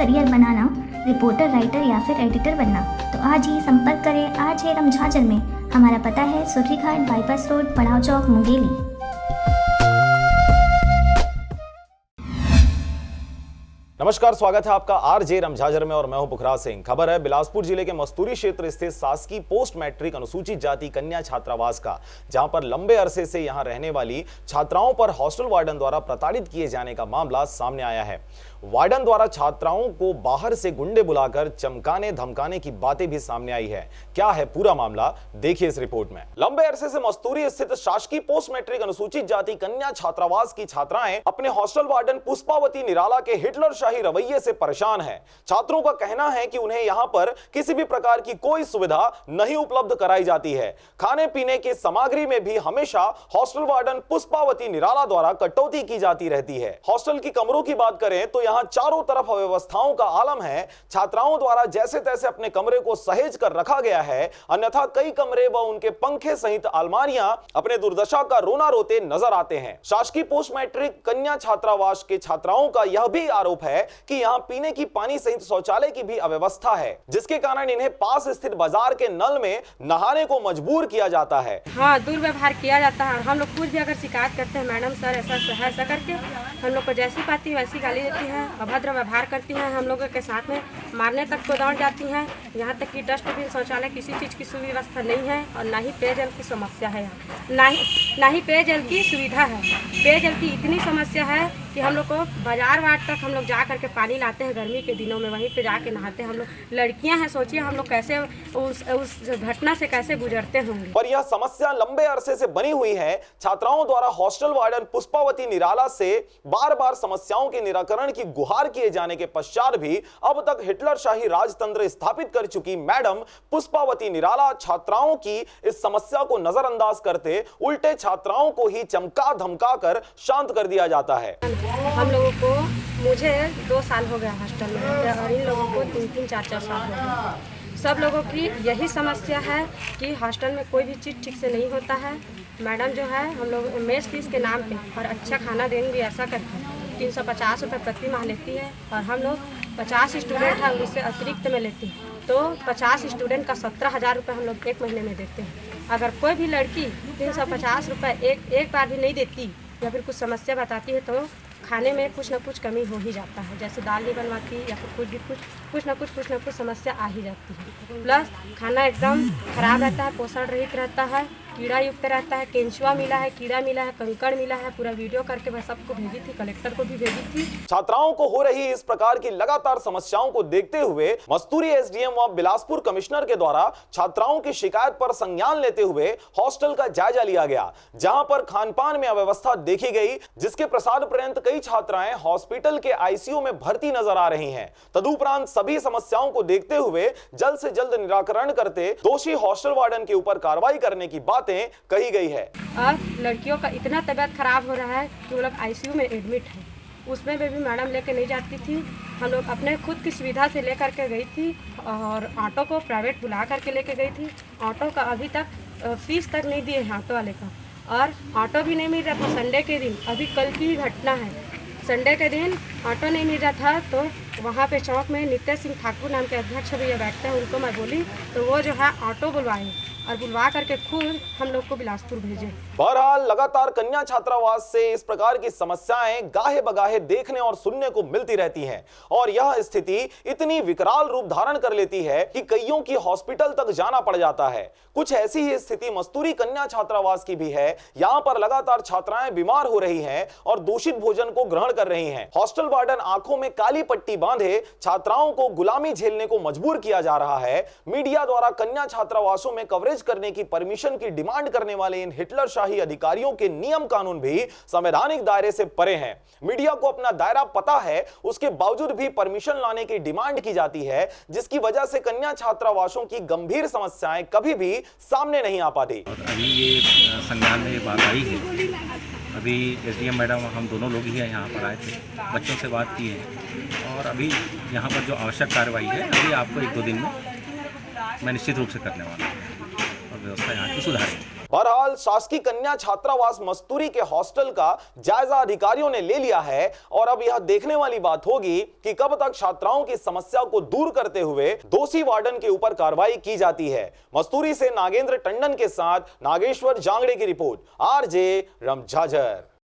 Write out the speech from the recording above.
Career बनाना, reporter, writer या फिर editor बनना, तो आज ही संपर्क करें आज है रमझाजर में। हमारा पता है सुर्री घाट, बाईपास रोड, पड़ाव चौक, मुंगेली। नमस्कार, स्वागत है आपका आरजे रमझाजर में और मैं हूं पुखराज सिंह। खबर है बिलासपुर जिले के मस्तूरी क्षेत्र स्थित शासकीय पोस्ट मैट्रिक अनुसूचित जाति कन्या छात्रावास का, जहां पर लंबे अरसे से यहां रहने वाली छात्राओं पर हॉस्टल वार्डन द्वारा प्रताड़ित किए जाने का मामला सामने आया है। वार्डन द्वारा छात्राओं को बाहर से गुंडे बुलाकर चमकाने धमकाने की बातें भी सामने आई है। क्या है पूरा मामला, देखिए इस रिपोर्ट में। लंबे अरसे से मस्तूरी स्थित शासकीय पोस्ट मैट्रिक अनुसूचित जाति कन्या छात्रावास की छात्राएं अपने हॉस्टल वार्डन पुष्पावती निराला के हिटलरशाही रवैये से परेशान हैं। छात्रों का कहना है कि उन्हें यहां पर किसी भी प्रकार की कोई सुविधा नहीं उपलब्ध कराई जाती है। खाने पीने की सामग्री में भी हमेशा हॉस्टल वार्डन पुष्पावती निराला द्वारा कटौती की जाती रहती है। हॉस्टल की कमरों की बात करें तो यहां चारों तरफ अव्यवस्थाओं का आलम है। छात्राओं द्वारा जैसे तैसे अपने कमरे को सहेज कर रखा गया है, अन्यथा कई कमरे व उनके पंखे सहित अलमारियां अपने दुर्दशा का रोना रोते नजर आते हैं। शासकीय पोस्ट मैट्रिक कन्या छात्रावास के छात्राओं का यह भी आरोप है कि यहां पीने की पानी सहित शौचालय की भी अव्यवस्था है, जिसके कारण इन्हें पास स्थित बाजार के नल में नहाने को मजबूर किया जाता है। हाँ, दुर्व्यवहार किया जाता है। हम लोग कुछ भी अगर शिकायत करते हैं, मैडम सर ऐसा करके हम लोग को जैसी पाती वैसी गाली देती हैं, अभद्र व्यवहार करती हैं, हम लोगों के साथ में मारने तक को दौड़ जाती हैं। यहाँ तक कि डस्टबिन, शौचालय, किसी चीज़ की सुव्यवस्था नहीं है और ना ही पेयजल की समस्या है। ना ही पेयजल की सुविधा है। पेयजल की इतनी समस्या है कि हम लोग को बाजार वाट तक हम लोग जा करके पानी लाते हैं गर्मी के दिनों में, वहीं पे जाके नहाते हैं। हम लोग लड़कियां हैं, सोचिए हम लोग कैसे उस घटना से कैसे गुजरते होंगे। पर यह समस्या लंबे अरसे से बनी हुई है। छात्राओं द्वारा हॉस्टल वार्डन पुष्पावती निराला से बार बार समस्याओं के निराकरण की गुहार किए जाने के पश्चात भी अब तक हिटलरशाही राजतंत्र स्थापित कर चुकी मैडम पुष्पावती निराला छात्राओं की इस समस्या को नजरअंदाज करते उल्टे छात्राओं को ही चमका धमका कर शांत कर दिया जाता है। हम लोगों को, मुझे 2 साल हो गया हॉस्टल में और इन लोगों को 3-3, 4-4 साल हो गए। सब लोगों की यही समस्या है कि हॉस्टल में कोई भी चीज़ ठीक से नहीं होता है। मैडम जो है हम लोग मेस फीस के नाम पे और अच्छा खाना देंगे ऐसा करके 350 रुपये प्रति माह लेती है और हम लोग 50 स्टूडेंट हैं, उससे अतिरिक्त में लेती है, तो 50 स्टूडेंट का 17,000 रुपये हम लोग एक महीने में देते हैं। अगर कोई भी लड़की 350 रुपये एक बार भी नहीं देती या फिर कुछ समस्या बताती है तो खाने में कुछ ना कुछ कमी हो ही जाता है, जैसे दाल नहीं बनवाती या फिर कुछ ना कुछ समस्या आ ही जाती है। प्लस खाना एकदम खराब रहता है, पोषण रहित रहता है, कीड़ा युक्त रहता है, केंचुआ मिला है, कीड़ा मिला है, कंकड़ मिला है। पूरा वीडियो करके मैं सबको भेजी थी, कलेक्टर को भी भेजी थी। छात्राओं को हो रही इस प्रकार की लगातार समस्याओं को देखते हुए मस्तूरी एसडीएम व बिलासपुर कमिश्नर के द्वारा छात्राओं की शिकायत पर संज्ञान लेते हुए हॉस्टल का जायजा लिया गया, जहां पर खान पान में अव्यवस्था देखी गई, जिसके प्रसाद पर्यंत कई छात्राएं हॉस्पिटल के आईसीयू में भर्ती नजर आ रही हैं। तदुपरांत सभी समस्याओं को देखते हुए जल्द से जल्द निराकरण करते दोषी हॉस्टल वार्डन के ऊपर कार्रवाई करने की बातें कही गई है। और लड़कियों का इतना तबीयत खराब हो रहा है कि वो लोग आईसीयू में एडमिट है, उसमें भी मैडम लेके नहीं जाती थी। हम लोग अपने खुद की सुविधा से लेकर के गई थी और ऑटो को प्राइवेट बुला करके लेके गई थी। ऑटो का अभी तक फीस तक नहीं दिए हैं ऑटो वाले का, और ऑटो भी नहीं मिल रहा था संडे के दिन। अभी कल की घटना है, संडे के दिन ऑटो नहीं मिल रहा था तो वहाँ पे चौक में नित्य सिंह ठाकुर नाम के अध्यक्ष भैया बैठते हैं, उनको मैं बोली तो वो जो है ऑटो बुलवाए और बुलवा करके खुद हम लोग को बिलासपुर भेजे। बहरहाल लगातार कन्या छात्रावास से इस प्रकार की समस्याएं गाहे बगाहे देखने और सुनने को मिलती रहती हैं और यह स्थिति इतनी विकराल रूप धारण कर लेती है कि कईयों की हॉस्पिटल तक जाना पड़ जाता है। कुछ ऐसी ही स्थिति मस्तूरी कन्या छात्रावास की भी है। यहाँ पर लगातार छात्राएं बीमार हो रही हैं और दूषित भोजन को ग्रहण कर रही हैं। हॉस्टल वार्डन आंखों में काली पट्टी बांधे छात्राओं को गुलामी झेलने को मजबूर किया जा रहा है। मीडिया द्वारा कन्या छात्रावासों में कवरेज करने की परमिशन की डिमांड करने वाले इन हिटलरशाही अधिकारियों के नियम कानून भी संवैधानिक दायरे से परे हैं। मीडिया को अपना दायरा पता है, उसके बावजूद भी परमिशन लाने की डिमांड की जाती है, जिसकी वजह से कन्या छात्रावासों की गंभीर समस्याएं कभी भी सामने नहीं आ पाती। अभी ये संज्ञान में ये बात आई है। अभी एसडीएम मैडम हम दोनों लोग ही यहाँ पर आए थे, बच्चों से बात की है और अभी यहाँ पर जो आवश्यक कार्रवाई है अभी आपको 1-2 दिन में मैं निश्चित रूप से करने वाला हूँ और व्यवस्था यहाँ की सुधारेंगे। बहरहाल शासकीय कन्या छात्रावास मस्तूरी के हॉस्टल का जायजा अधिकारियों ने ले लिया है और अब यह देखने वाली बात होगी कि कब तक छात्राओं की समस्या को दूर करते हुए दोषी वार्डन के ऊपर कार्रवाई की जाती है। मस्तूरी से नागेंद्र टंडन के साथ नागेश्वर जांगड़े की रिपोर्ट, आरजे रमझाझर।